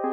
Hello,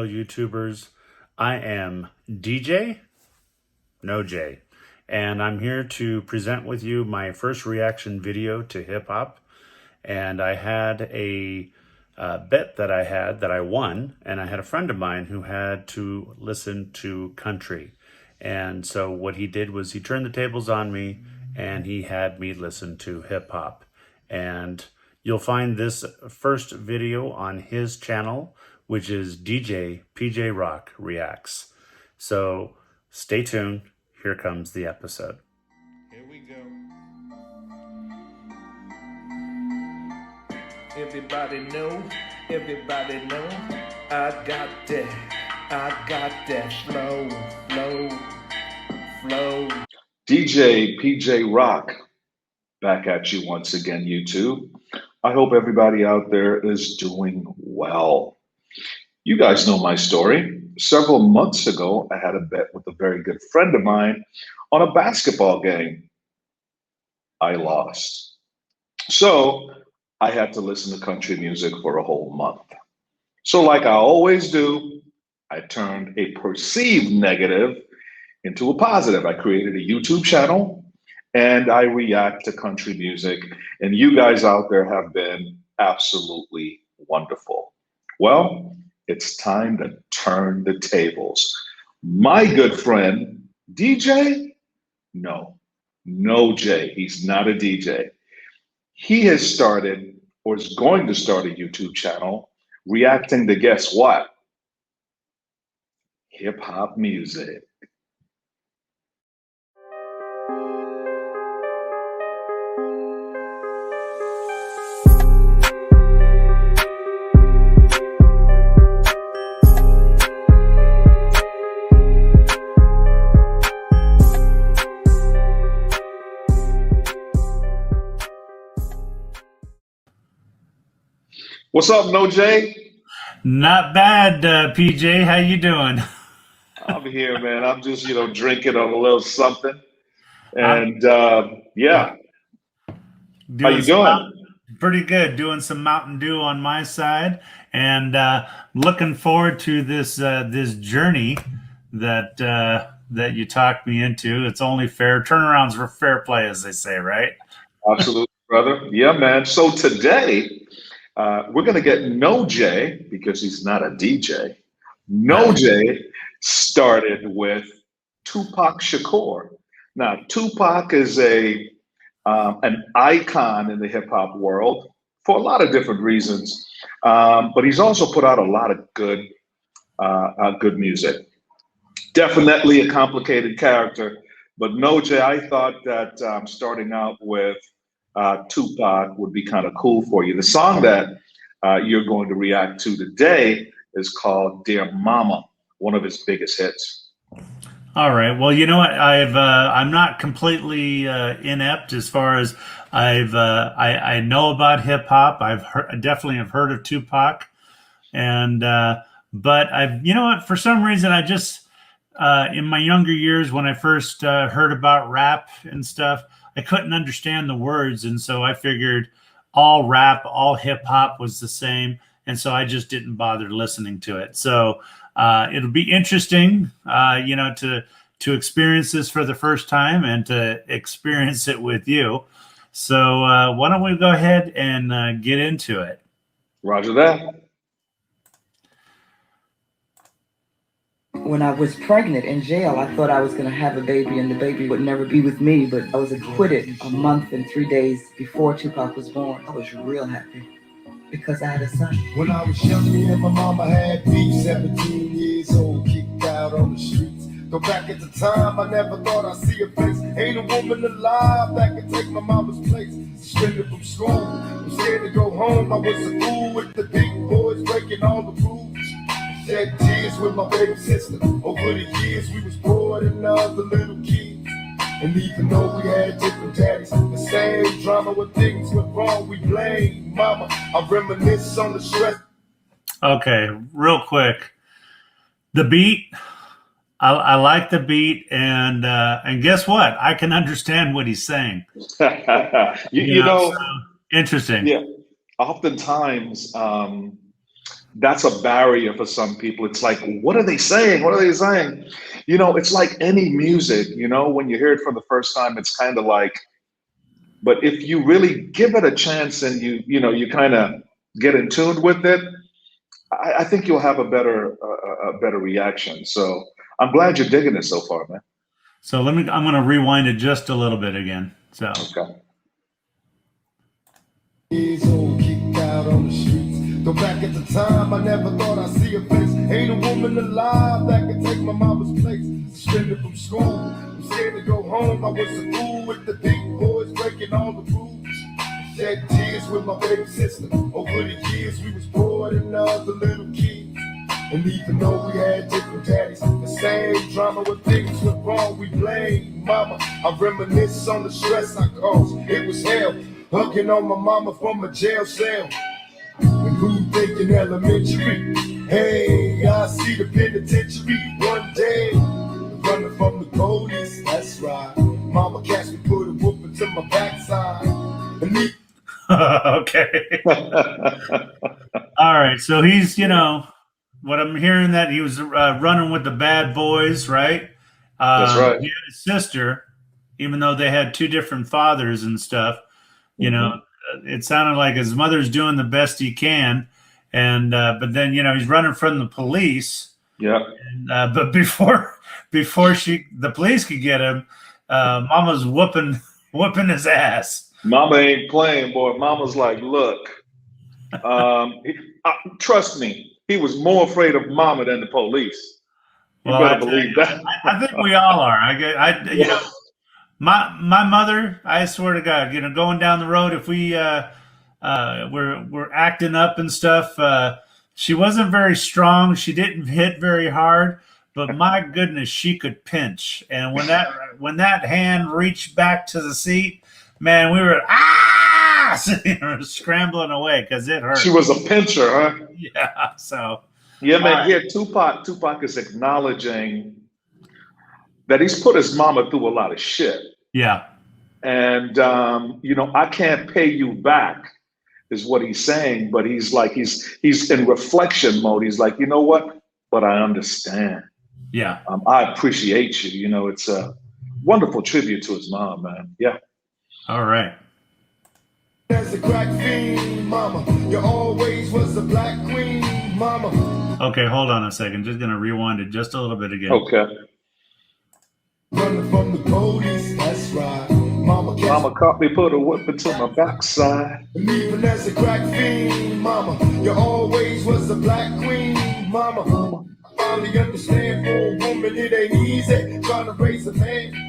YouTubers. I am DJ, no J, and I'm here to present with you my first reaction video to hip hop. And I had a bet that I won, and I had a friend of mine who had to listen to country. And so what he did was he turned the tables on me, and he had me listen to hip hop. And you'll find this first video on his channel, which is DJ Pj Roc Reacts. So stay tuned. Here comes the episode. Here we go. Everybody know, I got that flow. DJ Pj Roc, back at you once again, YouTube. I hope everybody out there is doing well. You guys know my story. Several months ago, I had a bet with a very good friend of mine on a basketball game. I lost. So I had to listen to country music for a whole month. So like I always do, I turned a perceived negative into a positive. I created a YouTube channel and I react to country music. And you guys out there have been absolutely wonderful. Well, it's time to turn the tables. My good friend, DJ? No J, he's not a DJ. He has started, or is going to start, a YouTube channel reacting to, guess what? Hip hop music. What's up, No J? Not bad, PJ. How you doing? I'm here, man. I'm just, drinking on a little something. And yeah. How you doing? Pretty good. Doing some Mountain Dew on my side, and looking forward to this journey that you talked me into. It's only fair. Turnarounds for fair play, as they say, right? Absolutely, brother. Yeah, man. So today, we're going to get No J, because he's not a DJ. No J started with Tupac Shakur. Now, Tupac is an icon in the hip hop world for a lot of different reasons, but he's also put out a lot of good music. Definitely a complicated character, but No J, I thought that starting out with Tupac would be kind of cool for you. The song that you're going to react to today is called Dear Mama, one of his biggest hits. All right. Well, you know what? I'm not completely inept as far as I know about hip hop. I definitely have heard of Tupac, and but for some reason I just in my younger years when I first heard about rap and stuff, I couldn't understand the words, and so I figured all rap, all hip hop was the same, and so I just didn't bother listening to it. So it'll be interesting, to experience this for the first time and to experience it with you. So why don't we go ahead and get into it? Roger that. When I was pregnant in jail, I thought I was going to have a baby and the baby would never be with me, but I was acquitted a month and 3 days before Tupac was born. I was real happy because I had a son. When I was young, me and my mama had beef, 17 years old, kicked out on the streets. Though back at the time, I never thought I'd see a face. Ain't a woman alive that could take my mama's place. Suspended from school, I'm scared to go home. I was a fool with the big boys breaking all the rules. Shed tears with my baby sister. Over the years, we was poor than other little kids. And even though we had different daddies, the same drama when things went wrong, we blame mama. I reminisce on the stress. Okay, real quick. The beat, I like the beat, and guess what? I can understand what he's saying. You know, So, interesting. yeah, oftentimes that's a barrier for some people. It's like, what are they saying? What are they saying? You know, it's like any music, you know, when you hear it for the first time, it's kind of like, but if you really give it a chance and you kind of get in tune with it, I think you'll have a better reaction. So I'm glad you're digging it so far, man. So I'm going to rewind it just a little bit again. So. Okay. Years old, kicked out on the streets. Though back at the time, I never thought I'd see a face. Ain't a woman alive that could take my mama's place. Suspended from school, I'm scared to go home. I was a fool with the big boys breaking all the rules. Shed tears with my baby sister. Over the years, we was poor than other little kids. And even though we had different daddies, the same drama when things went wrong, we blame mama. I reminisce on the stress I caused. It was hell, hugging on my mama from a jail cell. And who thinking elementary? Hey, I see the penitentiary one day. Running from the police, that's right. Mama catch me, put a whoop into my backside. And me. Okay. All right. So he's, what I'm hearing that he was running with the bad boys, right? That's right. He had his sister, even though they had two different fathers and stuff. It sounded like his mother's doing the best he can, and but then he's running from the police. Yeah. And, but before the police could get him, Mama's whooping his ass. Mama ain't playing, boy. Mama's like, look, trust me, he was more afraid of Mama than the police. You better believe that. I think we all are. My mother, I swear to God, going down the road, if we're acting up and stuff, she wasn't very strong. She didn't hit very hard, but my goodness, she could pinch. And when that hand reached back to the seat, man, we were scrambling away because it hurt. She was a pincher, huh? Yeah. So. Yeah, man. Here, Tupac is acknowledging that he's put his mama through a lot of shit. Yeah. And I can't pay you back, is what he's saying. But he's like he's in reflection mode. He's like, you know what? But I understand. Yeah. I appreciate you. It's a wonderful tribute to his mom, man. Yeah. All right. As a crack fiend, mama, you always was a black queen, mama. Okay, hold on a second. Just gonna rewind it just a little bit again. Okay. Running from the police, that's right. Mama caught me, put a whip into my backside. And even as a crack fiend, mama, you always was a black queen, mama. I finally understand for a woman it ain't easy trying to raise a man.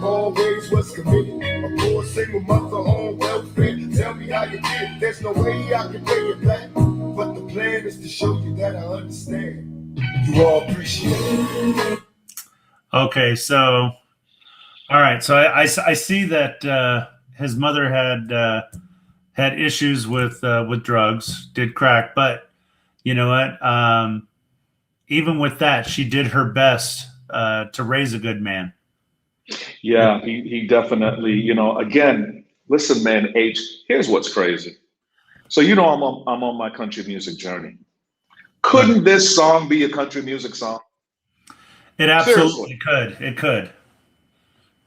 Always was committed. A poor single mother on welfare. Tell me how you did it. There's no way I can pay you back. But the plan is to show you that I understand. You all appreciate it. Okay, so all right, so I see that his mother had issues with drugs, did crack, but you know what? Even with that, she did her best to raise a good man. Yeah, he definitely, again, listen, man, H, here's what's crazy. So, I'm on my country music journey. Couldn't this song be a country music song? It absolutely could. It could.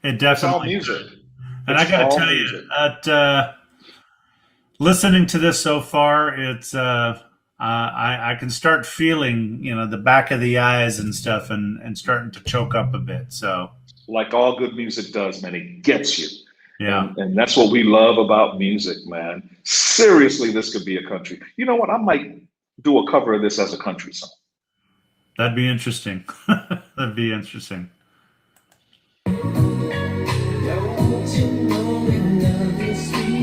It definitely could. And I got to tell you, that listening to this so far, it's I can start feeling, the back of the eyes and stuff and starting to choke up a bit. So. Like all good music does, man, it gets you. Yeah. And that's what we love about music, man. Seriously, this could be a country. You know what? I might do a cover of this as a country song. That'd be interesting. That'd be interesting.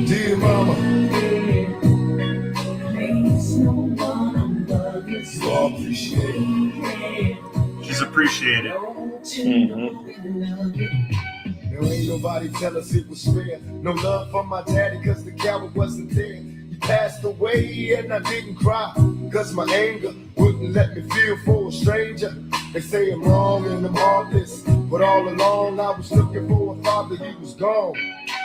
Dear mama, you all appreciate it. She's appreciated. it. There ain't nobody tell us it was fair. No love from my daddy, cause the coward wasn't there. He passed away and I didn't cry, cause my anger wouldn't let me feel for a stranger. They say I'm wrong and I'm heartless, but all along I was looking for a father, he was gone.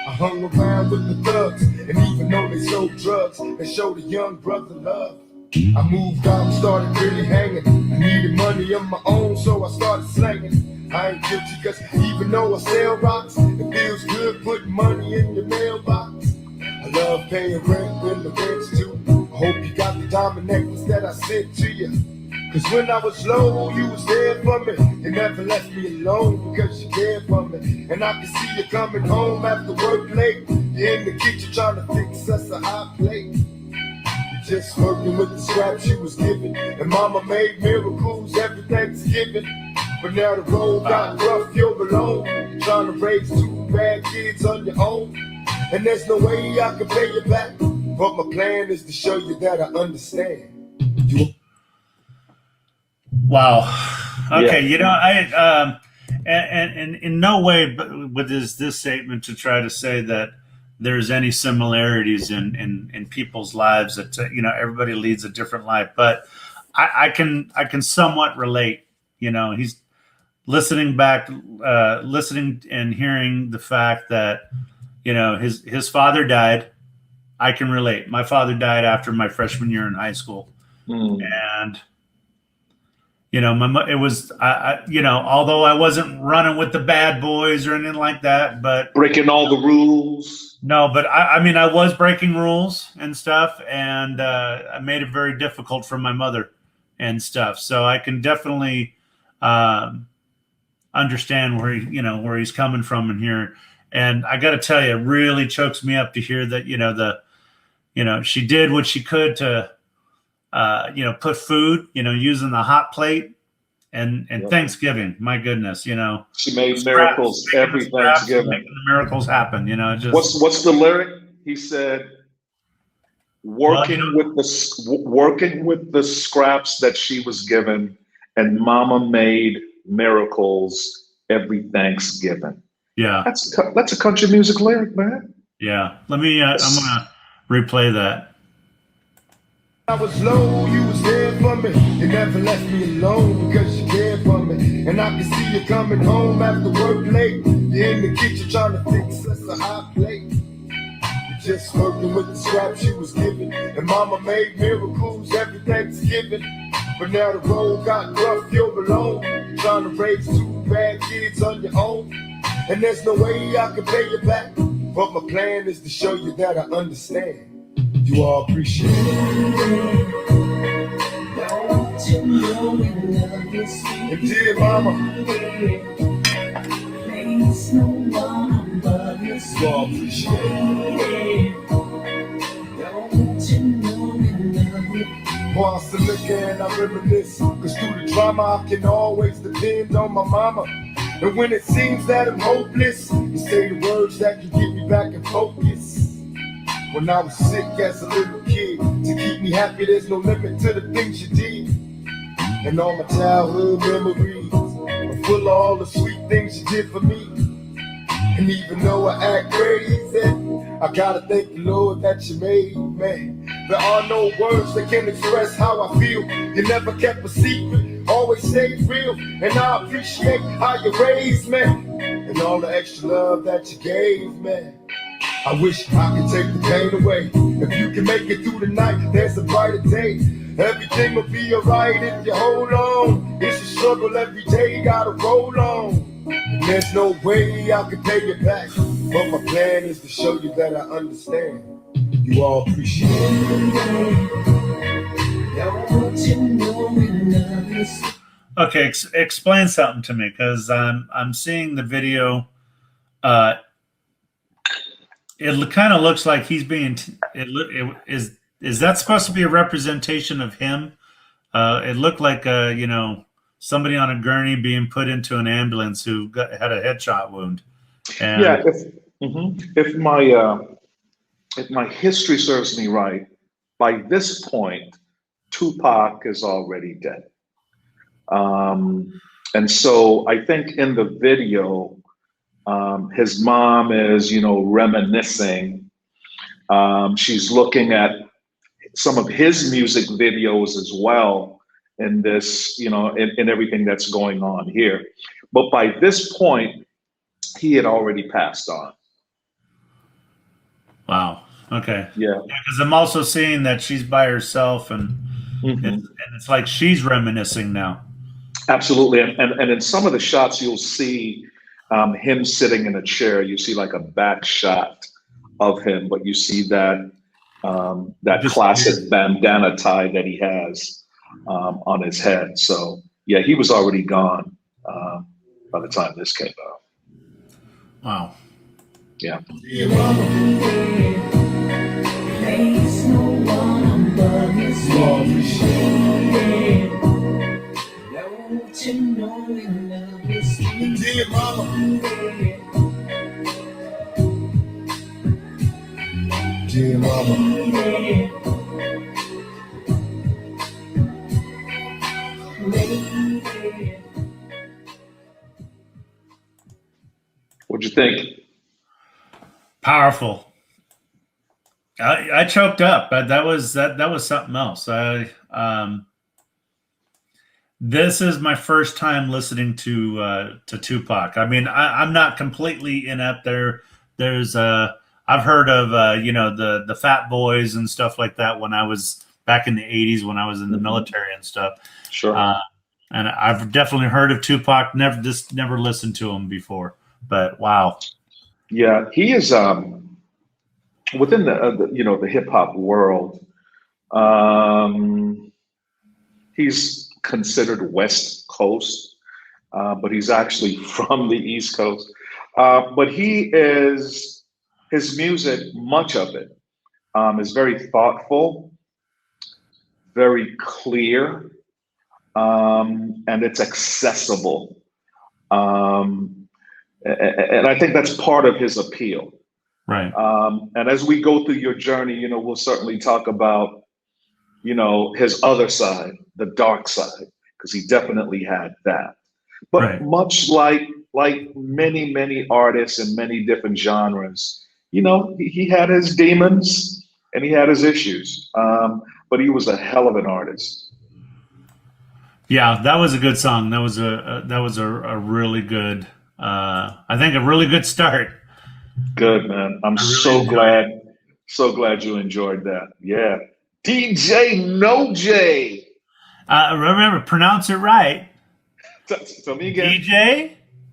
I hung around with the thugs, and even though they sold drugs, they showed a young brother love. I moved out and started really hanging. I needed money of my own, so I started slanging. I ain't guilty, cause even though I sell rocks, it feels good putting money in your mailbox. I love paying rent when the rent's due. I hope you got the diamond necklace that I sent to you. Cause when I was low, you was there for me. You never left me alone because you cared for me. And I can see you coming home after work late. You're in the kitchen trying to fix us a hot plate. You're just working with the scraps you was given. And mama made miracles every Thanksgiving. But now the road got rough, you're alone. You're trying to raise two bad kids on your own. And there's no way I can pay you back. But my plan is to show you that I understand. Wow. Okay. Yeah. You know, and in no way with this statement to try to say that there's any similarities in people's lives, that you know, everybody leads a different life, but I can somewhat relate. You know, he's listening and hearing the fact that, you know, his father died. I can relate. My father died after my freshman year in high school, and you know, it was, you know, although I wasn't running with the bad boys or anything like that, but Breaking all the rules. no, but I mean, I was breaking rules and stuff, and I made it very difficult for my mother and stuff. So I can definitely understand where he's coming from in here. And I got to tell you, it really chokes me up to hear that, you know, she did what she could to, you know, put food, you know, using the hot plate and Yep. Thanksgiving. My goodness, you know, She made miracles every Thanksgiving. making the miracles happen. You know, just What's the lyric? He said, working with the scraps that she was given, and Mama made miracles every Thanksgiving. yeah, That's a country music lyric, man. yeah. Let me. I'm gonna replay that. I was low, you was there for me. You never left me alone because you cared for me. And I can see you coming home after work late. You're in the kitchen trying to fix us a hot plate. You're just working with the scraps you was given. And mama made miracles every Thanksgiving. But now the road got rough, you're alone. You're trying to raise two bad kids on your own. And there's no way I can pay you back. But my plan is to show you that I understand. You all appreciate it. And dear mama, you all appreciate it. Once I look and I reminisce, cause through the drama I can always depend on my mama. And when it seems that I'm hopeless, you say the words that can get me back in focus. When I was sick as a little kid, to keep me happy, there's no limit to the things you did. And all my childhood memories are full of all the sweet things you did for me. And even though I act crazy, I gotta thank the Lord that you made me. There are no words that can express how I feel. You never kept a secret, always stayed real. And I appreciate how you raised me, and all the extra love that you gave me. I wish I could take the pain away. If you can make it through the night, there's a brighter day. Everything will be alright if you hold on. It's a struggle every day, gotta roll on. And there's no way I can pay you back. But my plan is to show you that I understand. You all appreciate it. Okay, explain something to me, because I'm seeing the video. It kind of looks like he's being. Is that supposed to be a representation of him? It looked like you know, somebody on a gurney being put into an ambulance who had a headshot wound. And Yeah, if my history serves me right, by this point, Tupac is already dead. And so I think in the video, his mom is, reminiscing. She's looking at some of his music videos as well in this, in everything that's going on here. But by this point, he had already passed on. Wow. Okay. Yeah. Because I'm also seeing that she's by herself, and it's like she's reminiscing now. Absolutely. And in some of the shots, you'll see him sitting in a chair. You see like a back shot of him, but you see that classic bandana tie that he has on his head. So yeah, he was already gone by the time this came out. Wow. Yeah. Dear mama. Dear mama. What'd you think? Powerful. I choked up, but that was something else. This is my first time listening to Tupac. I mean, I'm not completely inept there. There's I've heard of the Fat Boys and stuff like that when I was back in the 80s when I was in the military and stuff. Sure. And I've definitely heard of Tupac. Never listened to him before, but wow. Yeah, he is within the hip hop world. He's considered West Coast, but he's actually from the East Coast. But his music, much of it, is very thoughtful, very clear, and it's accessible. And I think that's part of his appeal. Right. And as we go through your journey, we'll certainly talk about, his other side, the dark side, because he definitely had that. But Right. much like many, many artists in many different genres, he had his demons and he had his issues. But he was a hell of an artist. Yeah, that was a good song. That was a really good. I think a really good start. Good, man. I'm really so glad you enjoyed that. Yeah. DJ No J. Remember, pronounce it right. Tell me again.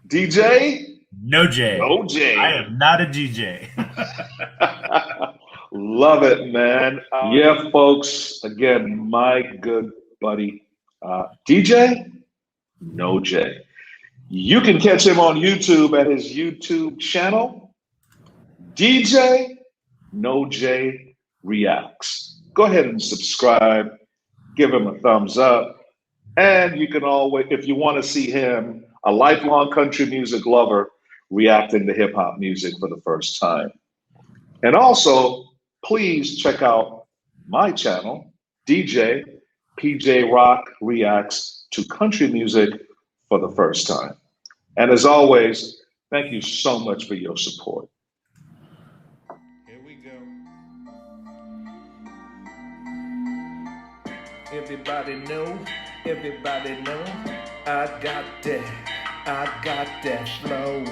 DJ No J. No J. I am not a DJ. Love it, man. Yeah, folks. Again, my good buddy, DJ No J. You can catch him on YouTube at his YouTube channel, DJ No J Reacts. Go ahead and subscribe, give him a thumbs up, and you can always, if you want to see him, a lifelong country music lover, reacting to hip hop music for the first time. And also, please check out my channel, DJ Pj Roc Reacts to country music for the first time. And as always, thank you so much for your support. Here we go. Everybody know, I got that flow.